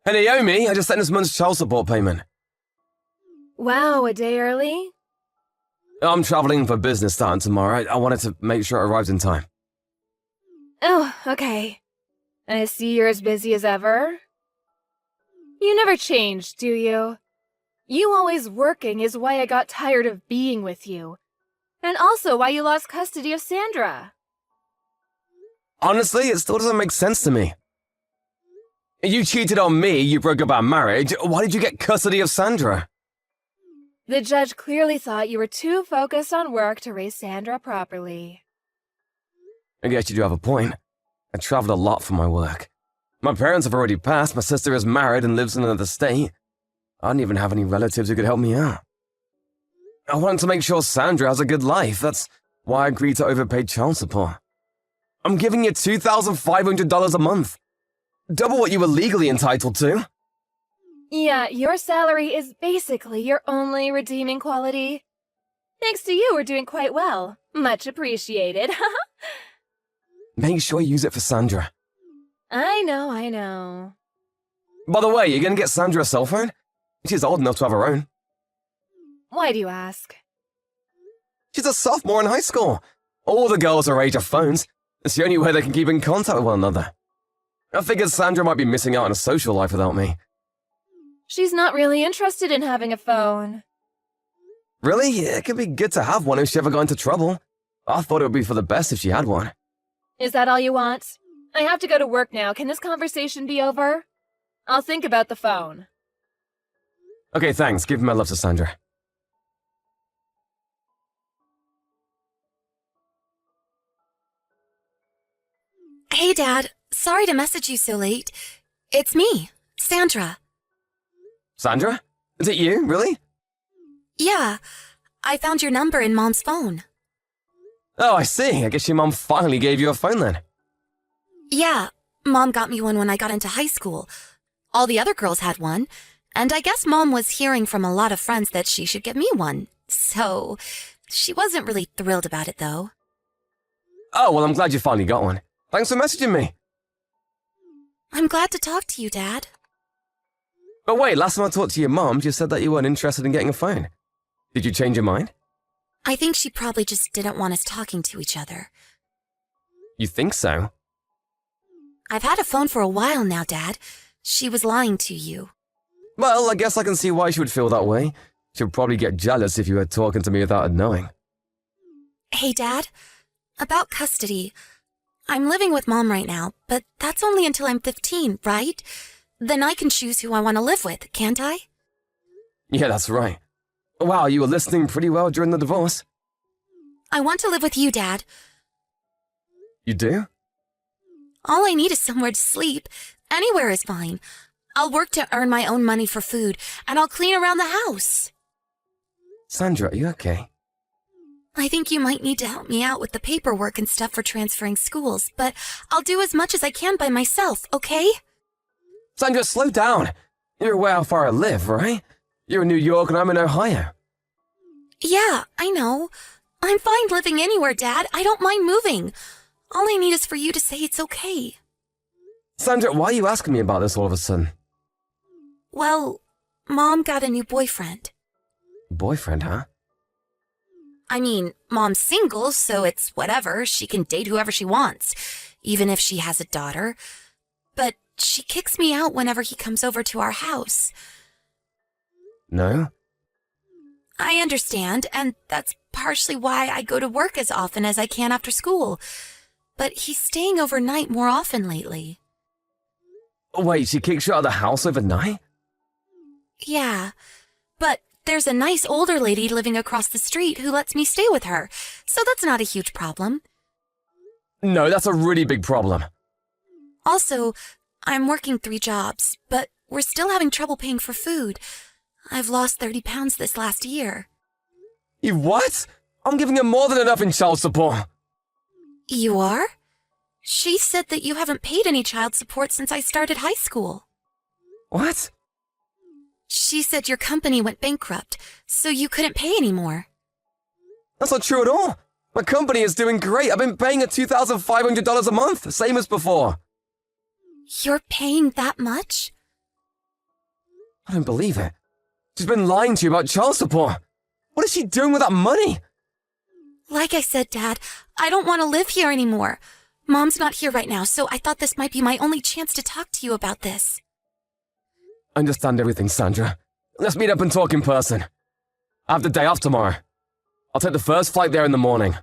Hey Naomi, I just sent this month's child support payment. Wow, a day early? I'm traveling for business starting tomorrow. I wanted to make sure it arrives in time. Oh, okay. I see you're as busy as ever. You never change, do you? You always working is why I got tired of being with you. And also why you lost custody of Sandra. Honestly, it still doesn't make sense to me. You cheated on me, you broke up our marriage. Why did you get custody of Sandra? The judge clearly thought you were too focused on work to raise Sandra properly. I guess you do have a point. I traveled a lot for my work. My parents have already passed, my sister is married and lives in another state. I don't even have any relatives who could help me out. I wanted to make sure Sandra has a good life. That's why I agreed to overpay child support. I'm giving you $2,500 a month. Double what you were legally entitled to. Yeah, your salary is basically your only redeeming quality. Thanks to you, we're doing quite well. Much appreciated. Make sure you use it for Sandra. I know. By the way, you're gonna get Sandra a cell phone? She's old enough to have her own. Why do you ask? She's a sophomore in high school. All the girls her age have phones. It's the only way they can keep in contact with one another. I figured Sandra might be missing out on a social life without me. She's not really interested in having a phone. Really? It could be good to have one if she ever got into trouble. I thought it would be for the best if she had one. Is that all you want? I have to go to work now. Can this conversation be over? I'll think about the phone. Okay, thanks. Give my love to Sandra. Hey, Dad. Sorry to message you so late. It's me, Sandra. Sandra? Is it you, really? Yeah, I found your number in Mom's phone. Oh, I see. I guess your mom finally gave you a phone then. Yeah, Mom got me one when I got into high school. All the other girls had one, and I guess Mom was hearing from a lot of friends that she should get me one. So, she wasn't really thrilled about it, though. Oh, well, I'm glad you finally got one. Thanks for messaging me. I'm glad to talk to you, Dad. But wait, last time I talked to your mom, you said that you weren't interested in getting a phone. Did you change your mind? I think she probably just didn't want us talking to each other. You think so? I've had a phone for a while now, Dad. She was lying to you. Well, I guess I can see why she would feel that way. She'd probably get jealous if you were talking to me without her knowing. Hey, Dad. About custody. I'm living with Mom right now, but that's only until I'm 15, right? Then I can choose who I want to live with, can't I? Yeah, that's right. Wow, you were listening pretty well during the divorce. I want to live with you, Dad. You do? All I need is somewhere to sleep. Anywhere is fine. I'll work to earn my own money for food, and I'll clean around the house. Sandra, are you okay? I think you might need to help me out with the paperwork and stuff for transferring schools, but I'll do as much as I can by myself, okay? Sandra, slow down. You're aware how far I live, right? You're in New York and I'm in Ohio. Yeah, I know. I'm fine living anywhere, Dad. I don't mind moving. All I need is for you to say it's okay. Sandra, why are you asking me about this all of a sudden? Well, Mom got a new boyfriend. Boyfriend, huh? I mean, Mom's single, so it's whatever. She can date whoever she wants, even if she has a daughter. But she kicks me out whenever he comes over to our house. No? I understand, and that's partially why I go to work as often as I can after school. But he's staying overnight more often lately. Wait, she kicks you out of the house overnight? Yeah, but there's a nice older lady living across the street who lets me stay with her, so that's not a huge problem. No, that's a really big problem. Also, I'm working 3 jobs, but we're still having trouble paying for food. I've lost 30 pounds this last year. You what? I'm giving her more than enough in child support. You are? She said that you haven't paid any child support since I started high school. What? She said your company went bankrupt, so you couldn't pay anymore. That's not true at all. My company is doing great. I've been paying her $2,500 a month, same as before. You're paying that much? I don't believe it. She's been lying to you about child support. What is she doing with that money? Like I said, Dad, I don't want to live here anymore. Mom's not here right now, so I thought this might be my only chance to talk to you about this. I understand everything, Sandra. Let's meet up and talk in person. I have the day off tomorrow. I'll take the first flight there in the morning.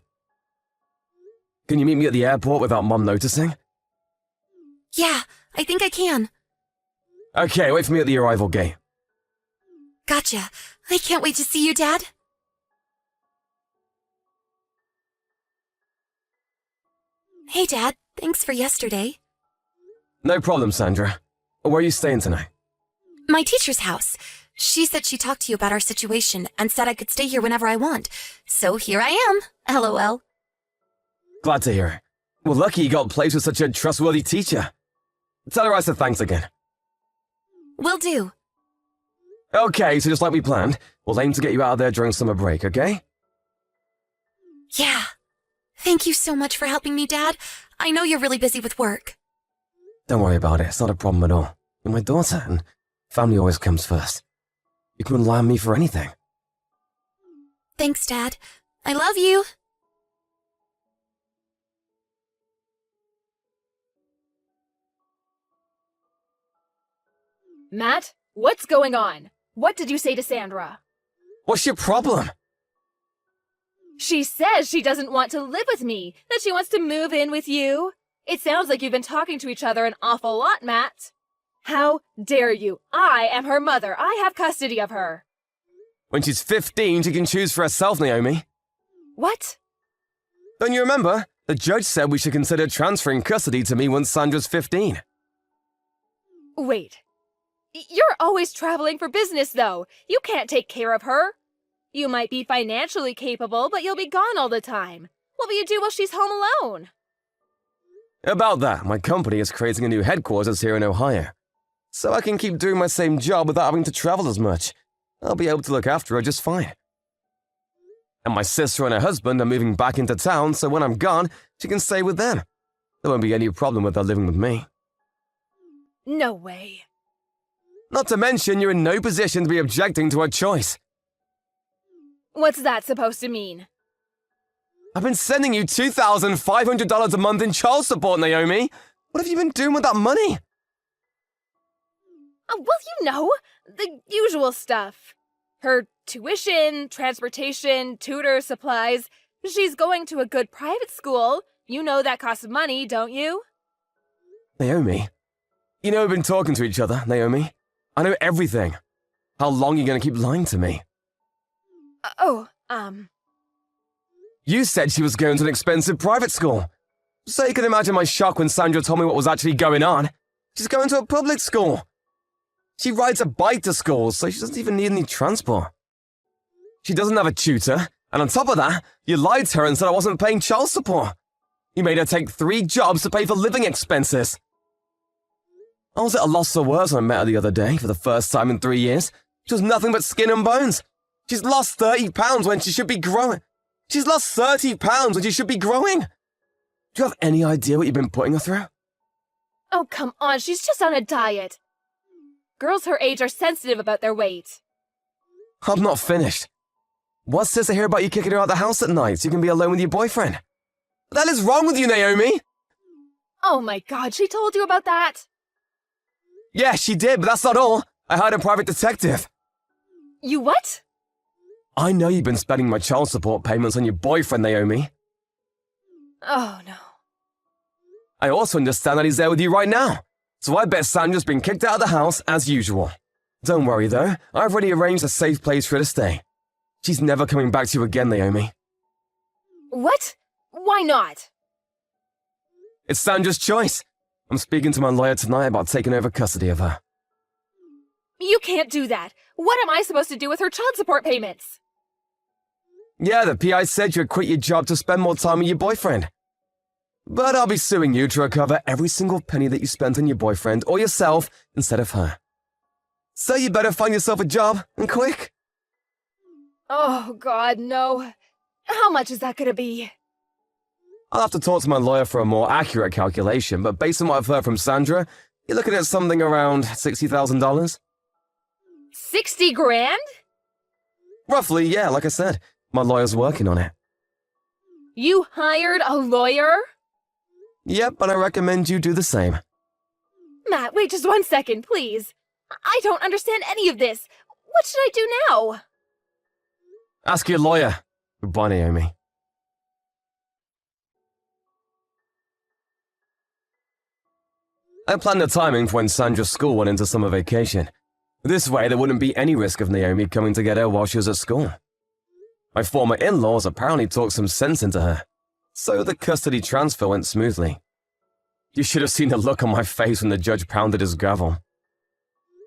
Can you meet me at the airport without Mom noticing? Yeah, I think I can. Okay, wait for me at the arrival gate. Gotcha. I can't wait to see you, Dad. Hey, Dad. Thanks for yesterday. No problem, Sandra. Where are you staying tonight? My teacher's house. She said she talked to you about our situation and said I could stay here whenever I want. So here I am. LOL. Glad to hear it. Well, lucky you got placed with such a trustworthy teacher. Tell her I said thanks again. Will do. Okay, so just like we planned, we'll aim to get you out of there during summer break, okay? Yeah. Thank you so much for helping me, Dad. I know you're really busy with work. Don't worry about it, it's not a problem at all. You're my daughter, and family always comes first. You can rely on me for anything. Thanks, Dad. I love you. Matt, what's going on? What did you say to Sandra? What's your problem? She says she doesn't want to live with me, that she wants to move in with you. It sounds like you've been talking to each other an awful lot, Matt. How dare you? I am her mother. I have custody of her. When she's 15, she can choose for herself, Naomi. What? Don't you remember? The judge said we should consider transferring custody to me once Sandra's 15. Wait. You're always traveling for business, though. You can't take care of her. You might be financially capable, but you'll be gone all the time. What will you do while she's home alone? About that, my company is creating a new headquarters here in Ohio. So I can keep doing my same job without having to travel as much. I'll be able to look after her just fine. And my sister and her husband are moving back into town, so when I'm gone, she can stay with them. There won't be any problem with her living with me. No way. Not to mention, you're in no position to be objecting to her choice. What's that supposed to mean? I've been sending you $2,500 a month in child support, Naomi. What have you been doing with that money? Well, you know, the usual stuff. Her tuition, transportation, tutor, supplies. She's going to a good private school. You know that costs money, don't you? Naomi, you know we've been talking to each other, Naomi. I know everything. How long are you going to keep lying to me? You said she was going to an expensive private school. So you can imagine my shock when Sandra told me what was actually going on. She's going to a public school. She rides a bike to school, so she doesn't even need any transport. She doesn't have a tutor, and on top of that, you lied to her and said I wasn't paying child support. You made her take 3 jobs to pay for living expenses. I was at a loss for words when I met her the other day for the first time in 3 years. She was nothing but skin and bones. She's lost 30 pounds when she should be growing. She's lost 30 pounds when she should be growing. Do you have any idea what you've been putting her through? Oh, come on, she's just on a diet. Girls her age are sensitive about their weight. I'm not finished. What's this I hear about you kicking her out the house at night so you can be alone with your boyfriend? What the hell is wrong with you, Naomi? Oh my god, she told you about that? Yeah, she did, but that's not all. I hired a private detective. You what? I know you've been spending my child support payments on your boyfriend, Naomi. Oh no. I also understand that he's there with you right now. So I bet Sandra's been kicked out of the house as usual. Don't worry though, I've already arranged a safe place for her to stay. She's never coming back to you again, Naomi. What? Why not? It's Sandra's choice. I'm speaking to my lawyer tonight about taking over custody of her. You can't do that. What am I supposed to do with her child support payments? Yeah, the PI said you'd quit your job to spend more time with your boyfriend. But I'll be suing you to recover every single penny that you spent on your boyfriend or yourself instead of her. So you better find yourself a job, and quick. Oh god, no. How much is that gonna be? I'll have to talk to my lawyer for a more accurate calculation, but based on what I've heard from Sandra, you're looking at something around $60,000. 60 grand? Roughly, yeah, like I said. My lawyer's working on it. You hired a lawyer? Yep, and I recommend you do the same. Matt, wait just 1 second, please. I don't understand any of this. What should I do now? Ask your lawyer. Goodbye, Naomi. I planned the timing for when Sandra's school went into summer vacation. This way, there wouldn't be any risk of Naomi coming to get her while she was at school. My former in-laws apparently talked some sense into her, so the custody transfer went smoothly. You should have seen the look on my face when the judge pounded his gavel.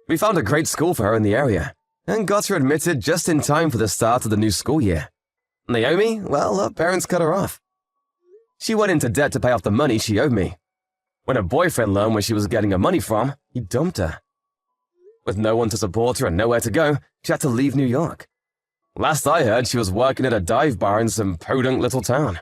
We found a great school for her in the area, and got her admitted just in time for the start of the new school year. Naomi, well, her parents cut her off. She went into debt to pay off the money she owed me. When her boyfriend learned where she was getting her money from, he dumped her. With no one to support her and nowhere to go, she had to leave New York. Last I heard, she was working at a dive bar in some podunk little town.